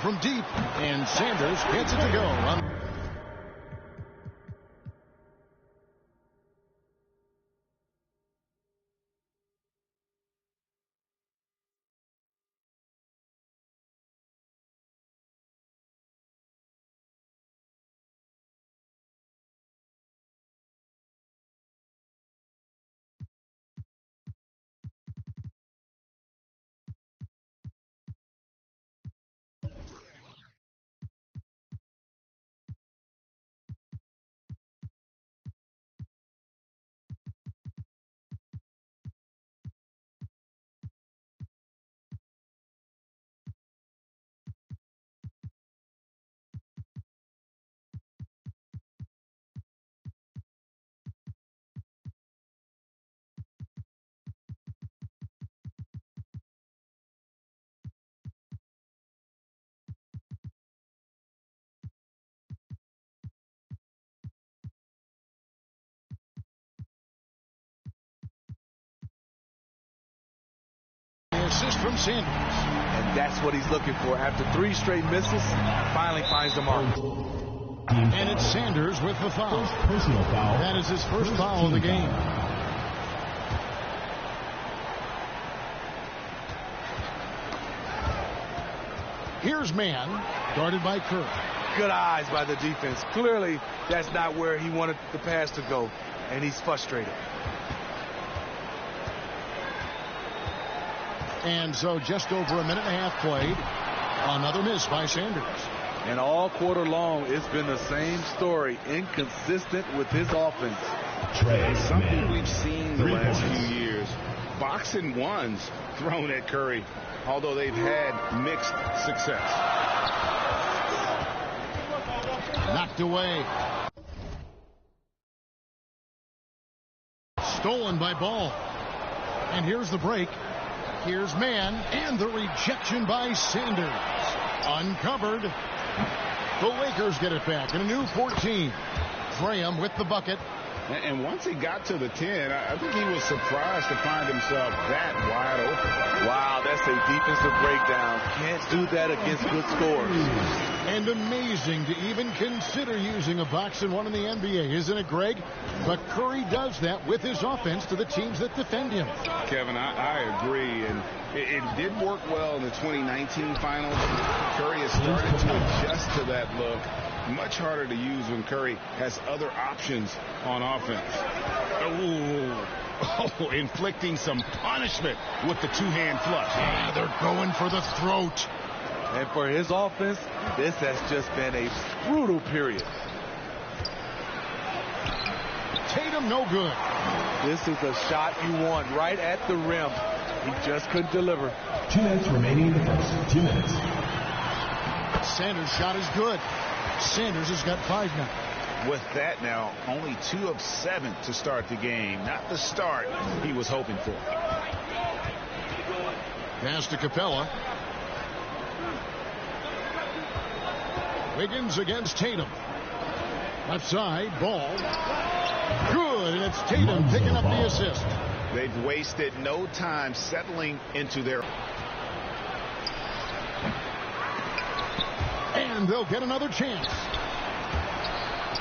from deep, and Sanders gets it to go. Assist from Sanders. And that's what he's looking for. After 3 straight misses, finally finds the mark. And it's Sanders with the foul. Personal foul. That is his first foul of the game. Here's man, guarded by Curry. Good eyes by the defense. Clearly, that's not where he wanted the pass to go, and he's frustrated. And so just over a minute and a half played. Another miss by Sanders. And all quarter long, it's been the same story. Inconsistent with his offense. Something we've seen the last few years. Boxing ones thrown at Curry, although they've had mixed success. Knocked away. Stolen by Ball. And here's the break. Here's man, and the rejection by Sanders. Uncovered. The Lakers get it back in a new 14. Graham with the bucket. And once he got to the 10, I think he was surprised to find himself that wide open. Wow, that's a defensive breakdown. Can't do that against good scores. And amazing to even consider using a box and one in the NBA, isn't it, Greg? But Curry does that with his offense to the teams that defend him. Kevin, I agree. And it did work well in the 2019 finals. Curry has started to adjust to that look. Much harder to use when Curry has other options on offense. Oh, inflicting some punishment with the two-hand flush. Yeah, they're going for the throat. And for his offense, this has just been a brutal period. Tatum no good. This is a shot you want right at the rim. He just couldn't deliver. 2 minutes remaining in the first. 2 minutes. Sanders' shot is good. Sanders has got 5 now. With that now, only 2 of 7 to start the game. Not the start he was hoping for. Pass to Capella. Wiggins against Tatum. Left side, Ball. Good, and it's Tatum picking up the assist. They've wasted no time settling into their... And they'll get another chance.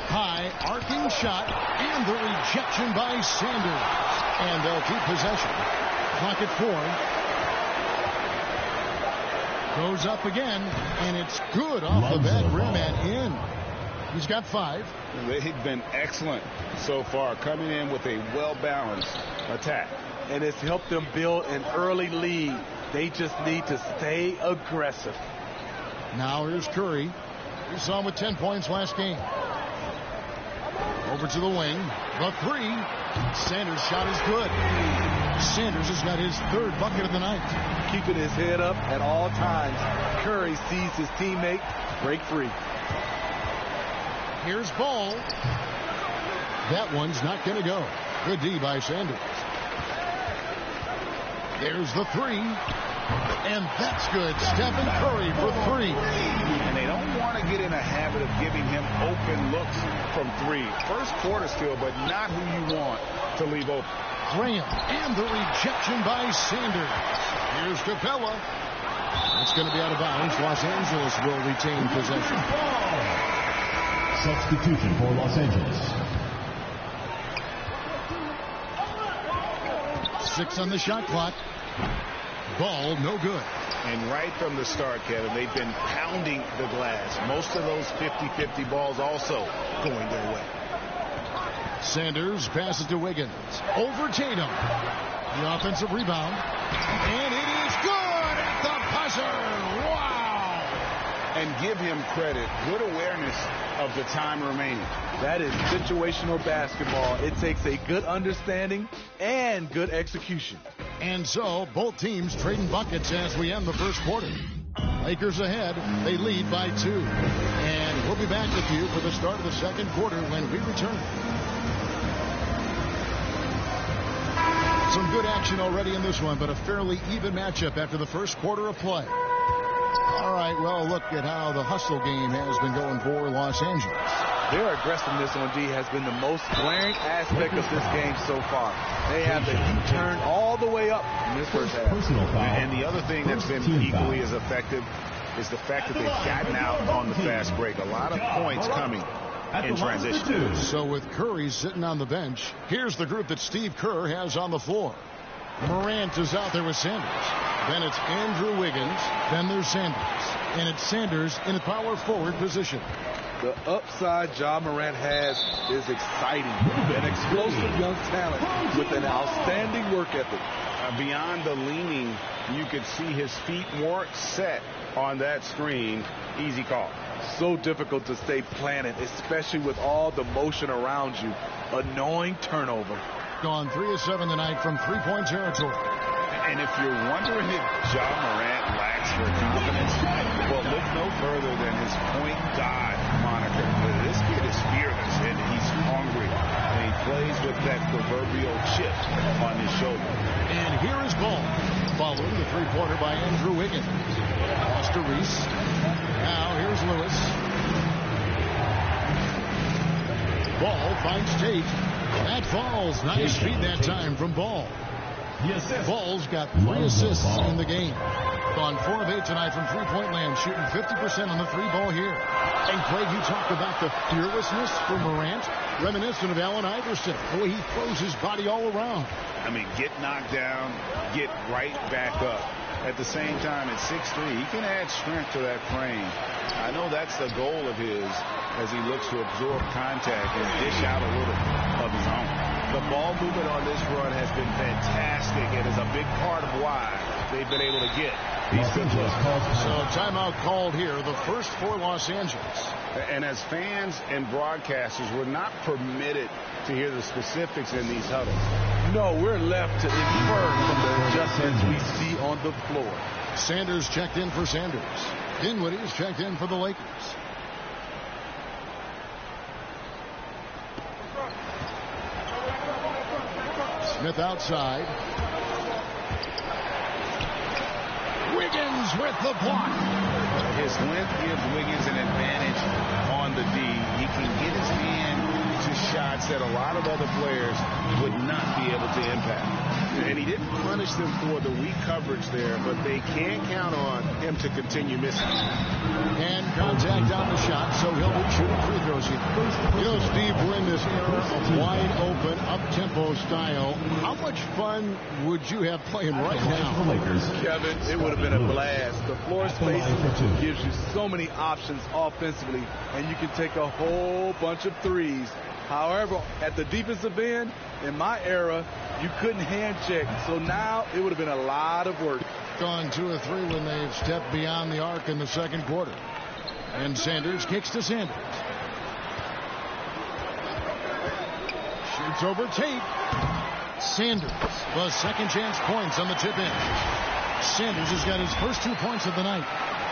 High, arcing shot, and the rejection by Sanders. And they'll keep possession. Clock at 4. Goes up again, and it's good off the back rim and in. He's got 5. They've been excellent so far, coming in with a well-balanced attack. And it's helped them build an early lead. They just need to stay aggressive. Now here's Curry. We saw him with 10 points last game. Over to the wing. The 3. Sanders' shot is good. Sanders has got his 3rd bucket of the night. Keeping his head up at all times. Curry sees his teammate break free. Here's Ball. That one's not going to go. Good D by Sanders. There's the 3. And that's good. Stephen Curry for 3. And they don't want to get in a habit of giving him open looks from 3. First quarter still, but not who you want to leave open. Graham, and the rejection by Sanders. Here's Capella. It's going to be out of bounds. Los Angeles will retain possession. Substitution for Los Angeles. 6 on the shot clock. Ball no good. And right from the start, Kevin, they've been pounding the glass. Most of those 50-50 balls also going their way. Sanders passes to Wiggins. Over Tatum. The offensive rebound. And it is good at the buzzer. Wow. And give him credit. Good awareness of the time remaining. That is situational basketball. It takes a good understanding and good execution. And so both teams trading buckets as we end the first quarter. Lakers ahead. They lead by 2. And we'll be back with you for the start of the second quarter when we return. Some good action already in this one, but a fairly even matchup after the first quarter of play. All right, well, look at how the hustle game has been going for Los Angeles. Their aggressiveness on D has been the most glaring aspect of this game so far. They have the heat turned all the way up in this first half. And the other thing that's been equally as effective is the fact that they've gotten out on the fast break. A lot of points coming in transition. So with Curry sitting on the bench, here's the group that Steve Kerr has on the floor. Morant is out there with Sanders. Then it's Andrew Wiggins. Then there's Sanders. And it's Sanders in a power forward position. The upside Ja Morant has is exciting. An explosive young talent with an outstanding work ethic. Beyond the leaning, you could see his feet weren't set on that screen. Easy call. So difficult to stay planted, especially with all the motion around you. Annoying turnover. Gone 3 of 7 tonight from three-point territory. And if you're wondering if Ja Morant lacks for confidence, well, look no further than his point guard moniker. This kid is fearless and he's hungry. And he plays with that proverbial chip on his shoulder. And here is Ball, following the three-pointer by Andrew Wiggins. Lost to Reese. Now here's Lewis. Ball finds Tate. That falls. Nice feed that time from Ball. Ball's got 3 assists in the game. Gone 4 of 8 tonight from three-point land, shooting 50% on the 3-ball here. And Craig, you talked about the fearlessness from Morant, reminiscent of Allen Iverson, the way he throws his body all around. I mean, get knocked down, get right back up. At the same time, at 6'3", he can add strength to that frame. I know that's the goal of his as he looks to absorb contact and dish out a little of his own. The ball movement on this run has been fantastic and is a big part of why they've been able to get these good looks. So timeout called here, the first for Los Angeles. And as fans and broadcasters, we're not permitted to hear the specifics in these huddles. No, we're left to infer from the adjustments we see on the floor. Sanders checked in for Sanders. Dinwiddie's checked in for the Lakers. Smith outside. Wiggins with the block. His length gives Wiggins an advantage on the D. He can get his hand to shots that a lot of other players would not be able to impact. And he didn't punish them for the weak coverage there, but they can't count on him to continue missing. And contact on the shot, so he'll be shooting free throws here. You know, Steve, we're in this era of wide open, up-tempo style. How much fun would you have playing right now? Kevin, it would have been a blast. The floor space gives you so many options offensively, and you can take a whole bunch of threes. However, at the defensive end, in my era, you couldn't hand check. So now it would have been a lot of work. Gone 2 of 3 when they've stepped beyond the arc in the second quarter. And Sanders kicks to Sanders. Shoots over Tate. Sanders, the second chance points on the tip in. Sanders has got his first 2 points of the night.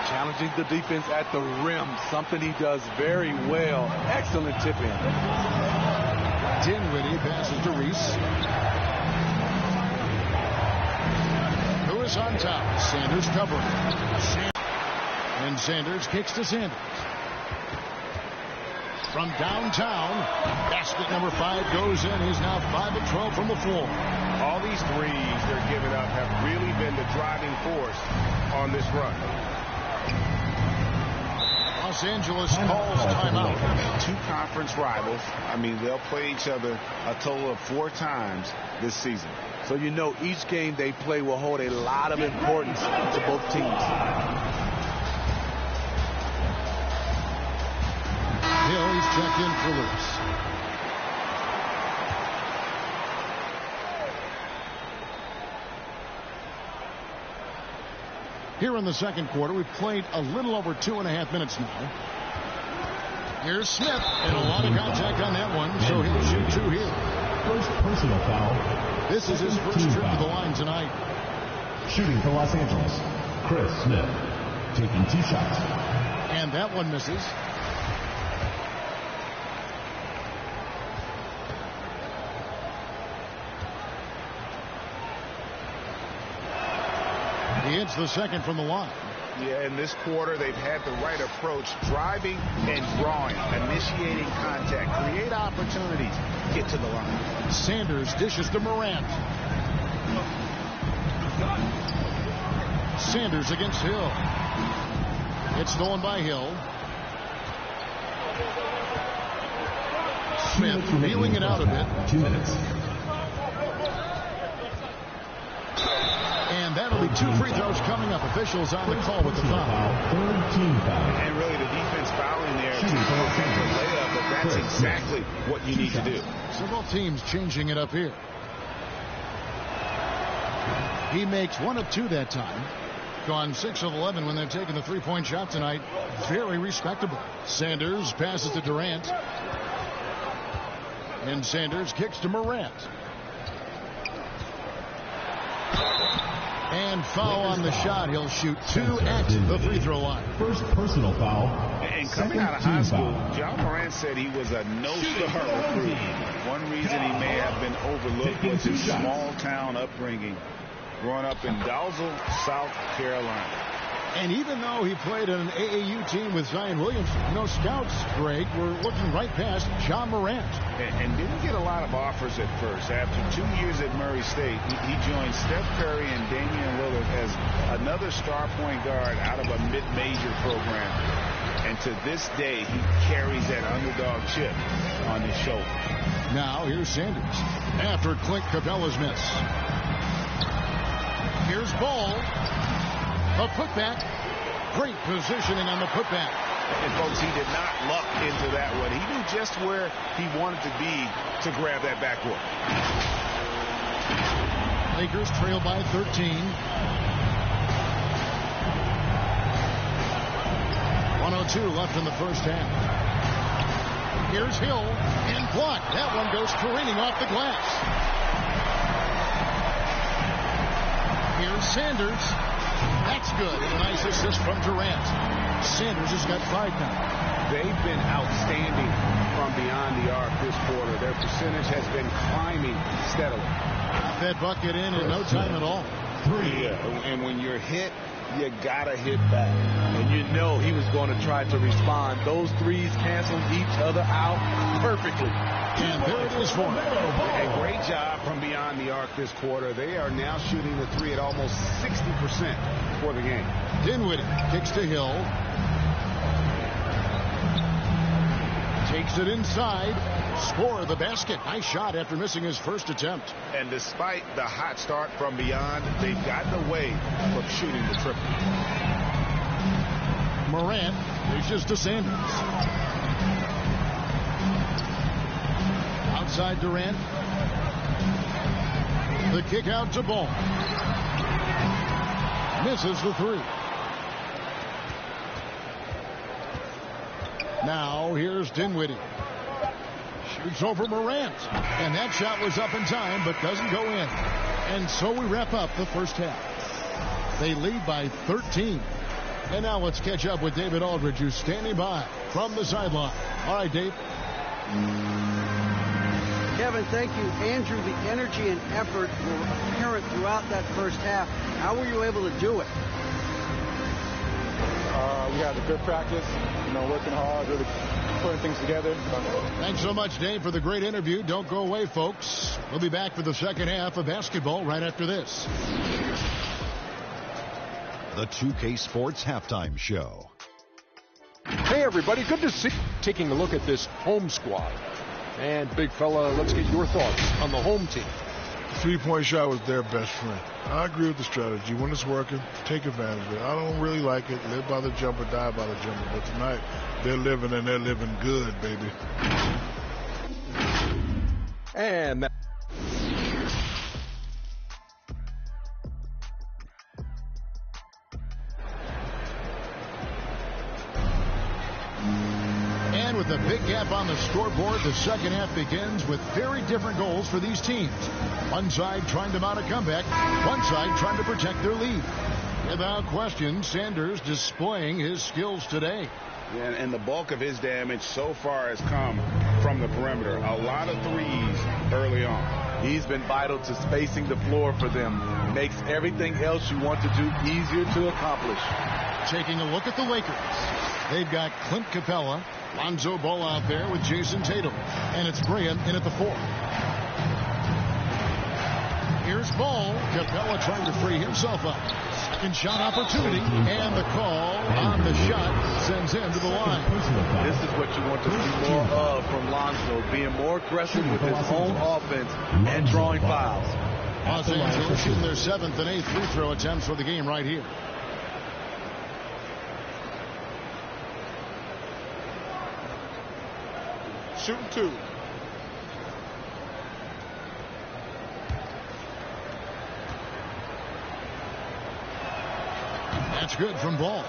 Challenging the defense at the rim, something he does very well. Excellent tip in. Dinwiddie passes to Reese. Lewis on top. Sanders covering. And Sanders kicks to Sanders. From downtown, basket number 5 goes in. He's now 5 of 12 from the floor. All these threes they're giving up have really been the driving force on this run. Los Angeles calls timeout. Two conference rivals. I mean, they'll play each other a total of 4 times this season. So you know each game they play will hold a lot of importance to both teams. Hill, he's checked in for Lewis. Here in the second quarter, we've played a little over 2.5 minutes now. Here's Smith, and a lot of contact on that one, so he'll shoot 2 here. First personal foul. This is his first trip to the line tonight. Shooting for Los Angeles, Chris Smith, taking 2 shots. And that one misses. He hits the second from the line. Yeah, in this quarter, they've had the right approach, driving and drawing, initiating contact, create opportunities, get to the line. Sanders dishes to Morant. Sanders against Hill. It's stolen by Hill. Smith feeling it out a bit. 2 minutes. And that'll be 2 free throws coming up. Officials on the call with the foul. Third team foul. And really the defense fouling there to prevent the layup, but that's exactly what you need to do. So both teams changing it up here. He makes 1 of 2 that time. Gone 6 of 11 when they're taking the 3-point shot tonight. Very respectable. Sanders passes to Durant. And Sanders kicks to Morant. And foul on the shot. He'll shoot 2 at the free throw line. First personal foul. And coming out of high school, John Morant said he was a no-star recruit. One reason he may have been overlooked was his small-town upbringing, growing up in Dalzell, South Carolina. And even though he played on an AAU team with Zion Williamson, scouts, Greg, were looking right past John Morant. And didn't get a lot of offers at first. After 2 years at Murray State, he joined Steph Curry and Damian Lillard as another star point guard out of a mid-major program. And to this day, he carries that underdog chip on his shoulder. Now here's Sanders after Clint Capella's miss. Here's Ball. A putback. Great positioning on the putback. And folks, he did not luck into that one. He knew just where he wanted to be to grab that backboard. Lakers trail by 13. 1:02 left in the first half. Here's Hill and blocked. That one goes careening off the glass. Here's Sanders. That's good. A nice assist from Durant. Sanders has got 5 now. They've been outstanding from beyond the arc this quarter. Their percentage has been climbing steadily. That bucket in no time at all. 3. Yeah, and when you're hit, you gotta hit back. And you know he was going to try to respond. Those threes canceled each other out perfectly. And there it is for him. A great job from beyond the arc this quarter. They are now shooting the 3 at almost 60% for the game. Dinwiddie kicks to Hill. Takes it inside. Score the basket. Nice shot after missing his first attempt. And despite the hot start from beyond, they've gotten away from shooting the triple. Morant reaches to Sanders. Outside Durant. The kick out to Ball. Misses the 3. Now here's Dinwiddie. Shoots over Morant. And that shot was up in time but doesn't go in. And so we wrap up the first half. They lead by 13. And now let's catch up with David Aldridge, who's standing by from the sideline. All right, Dave. Kevin, thank you. Andrew, the energy and effort were apparent throughout that first half. How were you able to do it? We had a good practice, working hard, really putting things together. Thanks so much, Dave, for the great interview. Don't go away, folks. We'll be back for the second half of basketball right after this. the 2K Sports Halftime Show. Hey, everybody. Good to see you. Taking a look at this home squad. And, big fella, let's get your thoughts on the home team. Three-point shot was their best friend. I agree with the strategy. When it's working, take advantage of it. I don't really like it. Live by the jumper, die by the jumper. But tonight, they're living, and they're living good, baby. And that. And with a big gap on the scoreboard, the second half begins with very different goals for these teams. One side trying to mount a comeback, one side trying to protect their lead. Without question, Sanders displaying his skills today. And the bulk of his damage so far has come from the perimeter. A lot of threes early on. He's been vital to spacing the floor for them. Makes everything else you want to do easier to accomplish. Taking a look at the Lakers. They've got Clint Capella, Lonzo Ball out there with Jason Tatum. And it's Graham in at the 4. Here's Ball. Capella trying to free himself up. Second shot opportunity. And the call on the shot sends him to the line. This is what you want to see more of from Lonzo. Being more aggressive with his own offense and drawing fouls. Los Angeles shooting their 7th and 8th free throw attempts for the game right here. Shooting 2. That's good from Ball.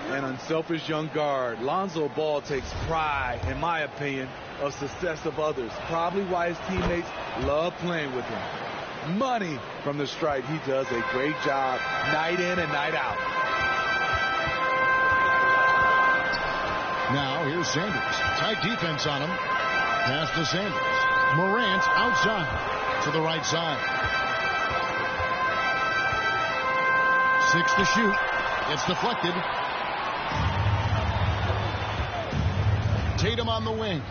An unselfish young guard. Lonzo Ball takes pride, in my opinion, of success of others. Probably why his teammates love playing with him. Money from the stripe. He does a great job night in and night out. Now here's Sanders. Tight defense on him. Pass to Sanders. Morant outside to the right side. 6 to shoot. It's deflected. Tatum on the wing.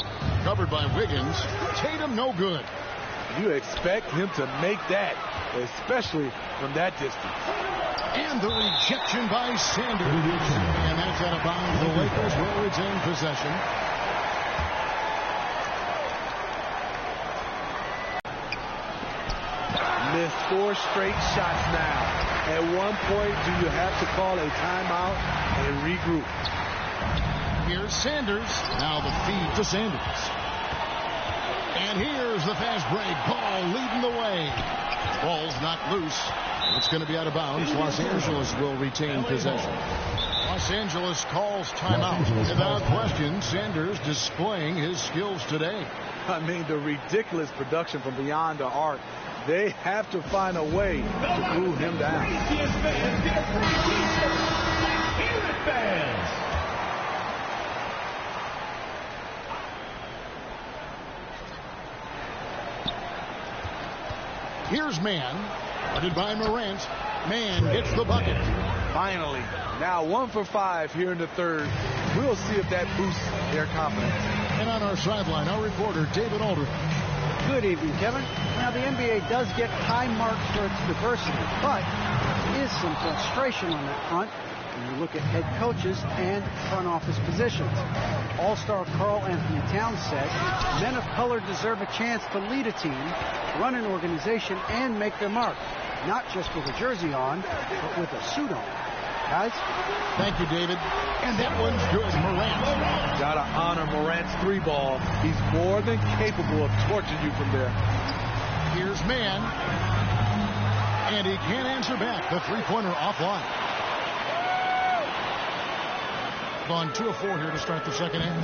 Covered by Wiggins. Tatum no good. You expect him to make that, especially from that distance. And the rejection by Sanders. And that's out of bounds. The Lakers will retain possession. Missed 4 straight shots now. At one point, do you have to call a timeout and regroup? Here's Sanders. Now the feed to Sanders. And here's the fast break. Ball leading the way. Ball's not loose. It's going to be out of bounds. Los Angeles will retain possession. Los Angeles calls timeout. Without question, Sanders displaying his skills today. I mean, the ridiculous production from beyond the arc. They have to find a way to cool him down. Here's Mann. Guarded by Morant. Mann gets the bucket. Finally. Now 1 for 5 here in the third. We'll see if that boosts their confidence. And on our sideline, our reporter, David Aldridge. Good evening, Kevin. Now, the NBA does get high marks for its diversity, but there is some frustration on that front when you look at head coaches and front office positions. All-star Karl Anthony Towns said, men of color deserve a chance to lead a team, run an organization, and make their mark, not just with a jersey on, but with a suit on. Guys? Thank you, David. And that one's good. Morant. Gotta honor Morant's 3-ball. He's more than capable of torching you from there. Here's Mann. And he can't answer back. The three-pointer offline. Gone 2 of 4 here to start the second half.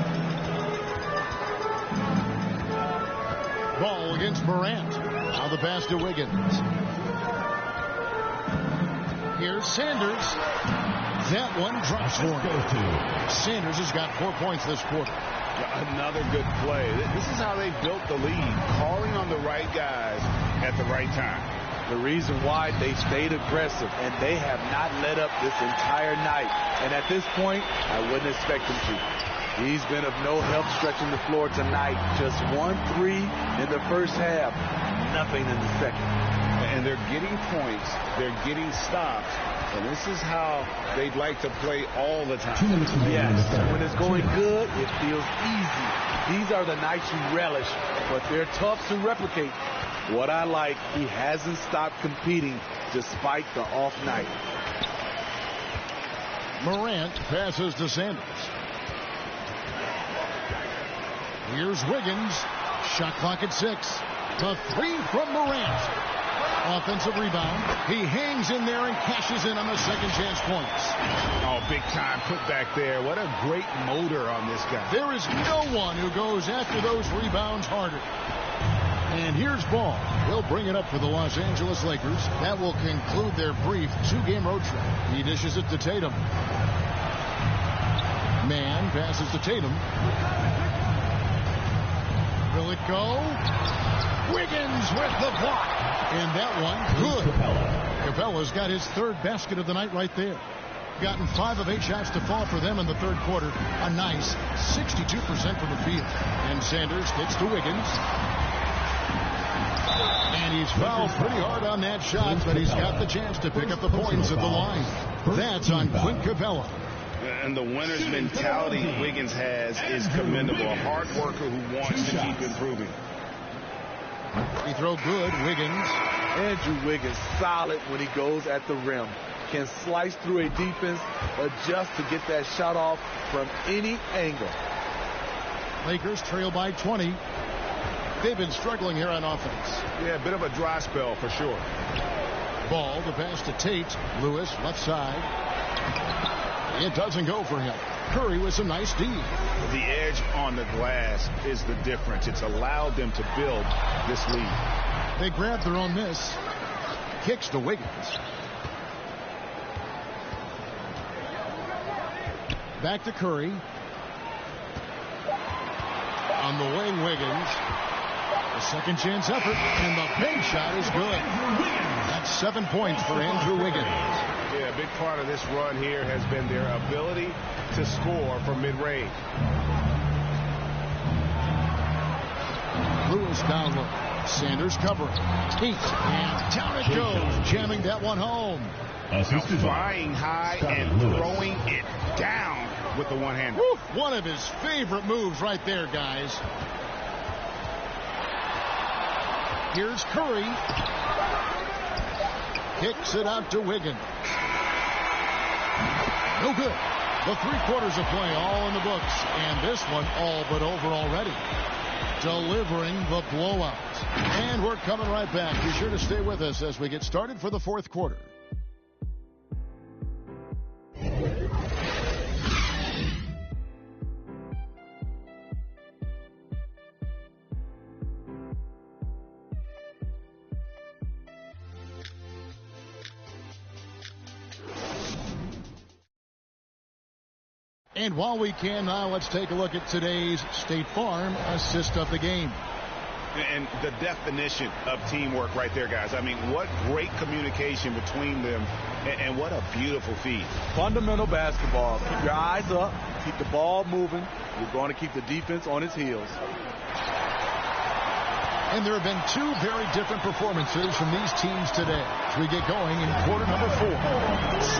Ball against Morant. Now the pass to Wiggins. Here's Sanders. That one drops for him. Sanders has got 4 points this quarter. Another good play. This is how they built the lead, calling on the right guys at the right time. The reason why they stayed aggressive, and they have not let up this entire night. And at this point, I wouldn't expect them to. He's been of no help stretching the floor tonight. Just 1 3 in the first half. Nothing in the second. And and they're getting points, they're getting stops, and this is how they'd like to play all the time. Yes, when it's going good, it feels easy. These are the nights you relish, but they're tough to replicate. What I like, he hasn't stopped competing despite the off night. Morant passes to Sanders. Here's Wiggins. Shot clock at 6. The three from Morant. Offensive rebound. He hangs in there and cashes in on the second chance points. Oh, big time put back there. What a great motor on this guy. There is no one who goes after those rebounds harder. And here's Ball. He'll bring it up for the Los Angeles Lakers. That will conclude their brief 2-game road trip. He dishes it to Tatum. Man passes to Tatum. Will it go? Wiggins with the block. And that one, good. Capella's got his third basket of the night right there. Gotten 5 of 8 shots to fall for them in the third quarter. A nice 62% from the field. And Sanders gets to Wiggins. And he's fouled pretty hard on that shot, but he's got the chance to pick up the points at the line. That's on Clint Capella. And the winner's mentality Wiggins has is commendable. A hard worker who wants to keep improving. He throw good, Wiggins. Andrew Wiggins solid when he goes at the rim. Can slice through a defense, adjust to get that shot off from any angle. Lakers trail by 20. They've been struggling here on offense. Yeah, a bit of a dry spell for sure. Ball to pass to Tate. Lewis, left side. It doesn't go for him. Curry with some nice D. The edge on the glass is the difference. It's allowed them to build this lead. They grab their own miss. Kicks to Wiggins. Back to Curry. On the wing, Wiggins. A second chance effort, and the big shot is good. That's 7 points for Andrew Wiggins. Yeah, a big part of this run here has been their ability to score from mid-range. Lewis down low. Sanders covering. Heat, and down it goes, jamming that one home. Flying high and throwing it down with the one-hander. One of his favorite moves right there, guys. Here's Curry. Kicks it out to Wiggins. No good. The 3 quarters of play all in the books. And this one all but over already. Delivering the blowout. And we're coming right back. Be sure to stay with us as we get started for the 4th quarter. And while we can now, let's take a look at today's State Farm assist of the game. And the definition of teamwork right there, guys. I mean, what great communication between them, and what a beautiful feed. Fundamental basketball. Keep your eyes up, keep the ball moving. You're going to keep the defense on its heels. And there have been 2 very different performances from these teams today as we get going in quarter number 4.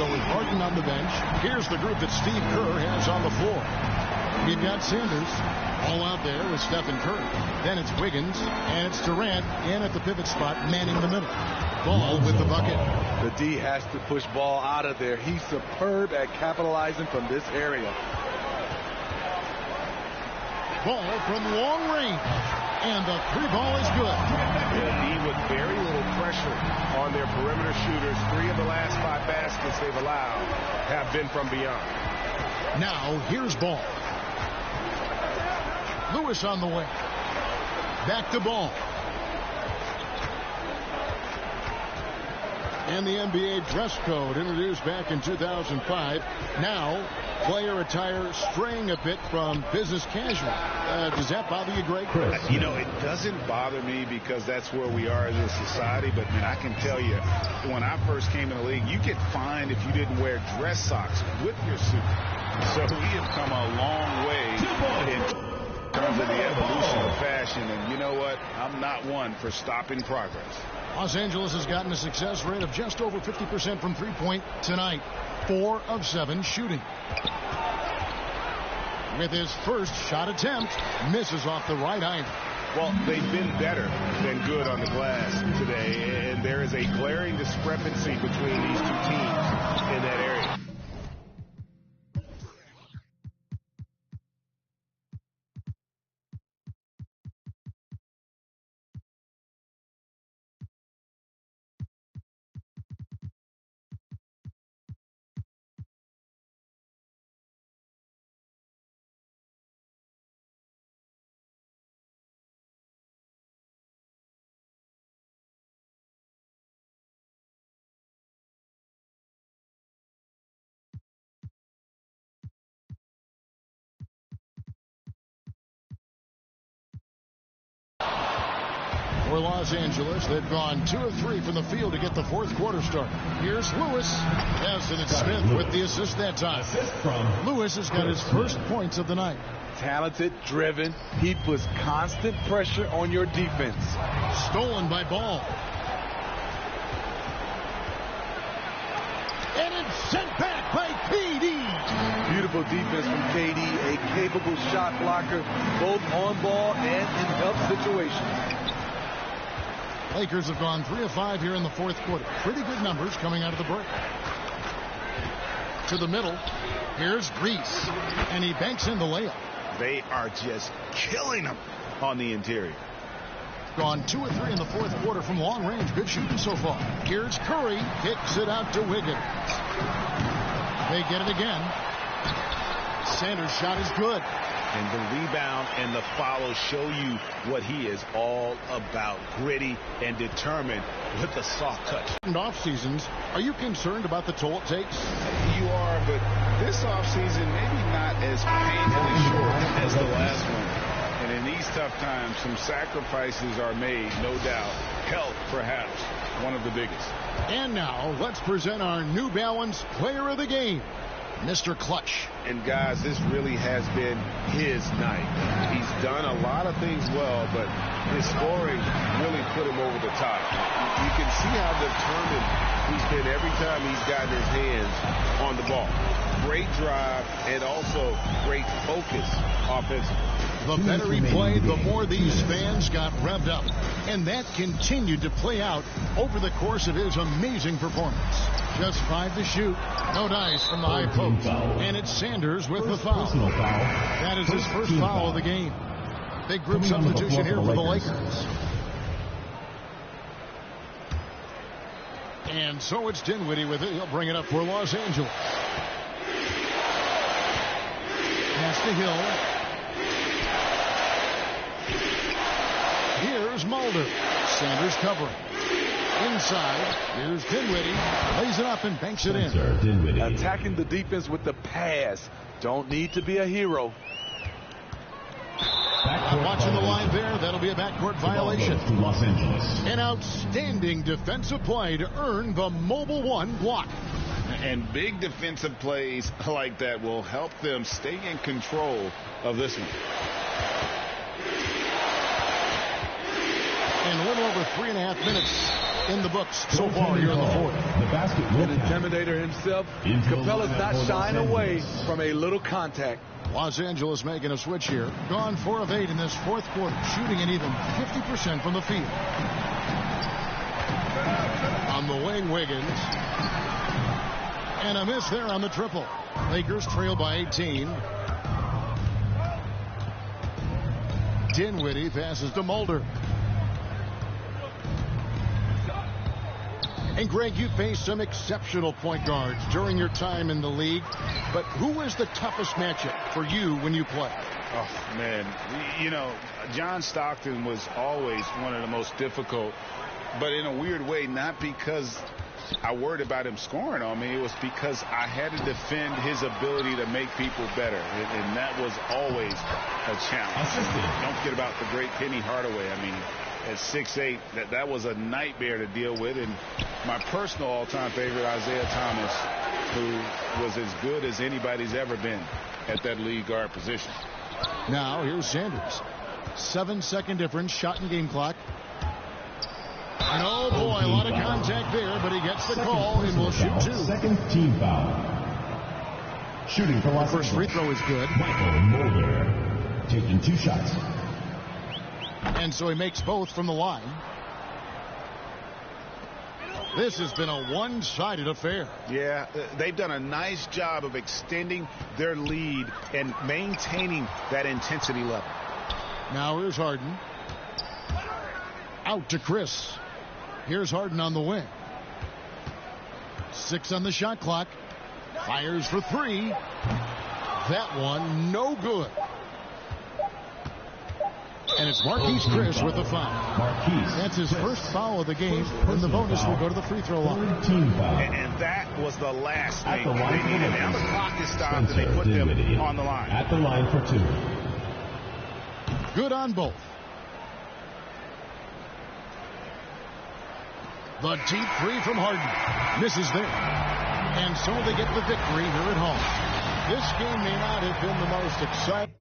So with Harden on the bench, here's the group that Steve Kerr has on the floor. You've got Sanders all out there with Steph and Curry. Then it's Wiggins, and it's Durant in at the pivot spot, manning the middle. Ball with the bucket. The D has to push Ball out of there. He's superb at capitalizing from this area. Ball from long range. And the 3 ball is good. D with very little pressure on their perimeter shooters. 3 of the last 5 baskets they've allowed have been from beyond. Now here's Ball. Lewis on the way. Back to Ball. And the NBA dress code introduced back in 2005. Now, player attire straying a bit from business casual. Does that bother you, Greg? You know, it doesn't bother me because that's where we are as a society. But, man, I can tell you, when I first came in the league, you get fined if you didn't wear dress socks with your suit. So we have come a long way in terms terms of the evolution of fashion. And you know what? I'm not one for stopping progress. Los Angeles has gotten a success rate of just over 50% from three-point tonight. 4 of 7 shooting. With his first shot attempt, misses off the right iron. Well, they've been better than good on the glass today, and there is a glaring discrepancy between these two teams in that area. For Los Angeles, they've gone 2 of 3 from the field to get the fourth quarter started. Here's Lewis. Yes, and it's Smith with the assist that time. Lewis has got his first points of the night. Talented, driven. He puts constant pressure on your defense. Stolen by Ball. And it's sent back by KD. Beautiful defense from KD, a capable shot blocker, both on ball and in tough situations. Lakers have gone 3 of 5 here in the fourth quarter. Pretty good numbers coming out of the break. To the middle. Here's Grease. And he banks in the layup. They are just killing them on the interior. Gone 2 of 3 in the fourth quarter from long range. Good shooting so far. Here's Curry. Kicks it out to Wiggins. They get it again. Sanders' shot is good. And the rebound and the follow show you what he is all about. Gritty and determined with the soft touch. And off seasons, are you concerned about the toll it takes? You are, but this off season maybe not as painfully short as the last one. And in these tough times, some sacrifices are made, no doubt. Health, perhaps, one of the biggest. And now, let's present our New Balance Player of the Game, Mr. Clutch. And guys, this really has been his night. He's done a lot of things well, but his scoring really put him over the top. You can see how determined he's been every time he's gotten his hands on the ball. Great drive and also great focus offensively. The better he played, the more these fans got revved up. And that continued to play out over the course of his amazing performance. Just 5 to shoot. No dice from the high post. And it's Sanders with the foul. That is his first foul of the game. Big group substitution here for the Lakers. And so it's Dinwiddie with it. He'll bring it up for Los Angeles. Pass to Hill. Here's Mulder. Sanders covering. Inside. Here's Dinwiddie. Lays it up and banks it in. Attacking the defense with the pass. Don't need to be a hero. Watching the line there, that'll be a backcourt violation. Los Angeles. An outstanding defensive play to earn the Mobile One block. And big defensive plays like that will help them stay in control of this one. And a little over 3.5 minutes in the books so far here in the fourth. The basket will An intimidator himself. Capella's not shying away from a little contact. Los Angeles making a switch here. Gone 4 of 8 in this fourth quarter, shooting an even 50% from the field. On the wing, Wiggins. And a miss there on the triple. Lakers trail by 18. Dinwiddie passes to Mulder. And Greg, you faced some exceptional point guards during your time in the league, but who was the toughest matchup for you when you played? Oh, man, you know, John Stockton was always one of the most difficult, but in a weird way, not because I worried about him scoring on me. It was because I had to defend his ability to make people better, and that was always a challenge. Don't forget about the great Penny Hardaway. I mean, at 6'8", that was a nightmare to deal with. And my personal all-time favorite, Isaiah Thomas, who was as good as anybody's ever been at that lead guard position. Now here's Sanders. 7-second difference, shot and game clock. And oh boy, a lot of contact there, but he gets the call and will shoot 2. Second team foul. Shooting for Los First free throw is good. Michael Mulder taking 2 shots. And so he makes both from the line. This has been a one-sided affair. Yeah, they've done a nice job of extending their lead and maintaining that intensity level. Now here's Harden. Out to Chris. Here's Harden on the wing. 6 on the shot clock. Fires for 3. That one no good. And it's Marquise Chris with the foul. That's his first foul of the game, and the bonus will go to the free throw line. And that was the last thing they needed. Now the clock is stopped, and they put them on the line. At the line for 2. Good on both. The deep 3 from Harden. Misses there. And so they get the victory here at home. This game may not have been the most exciting.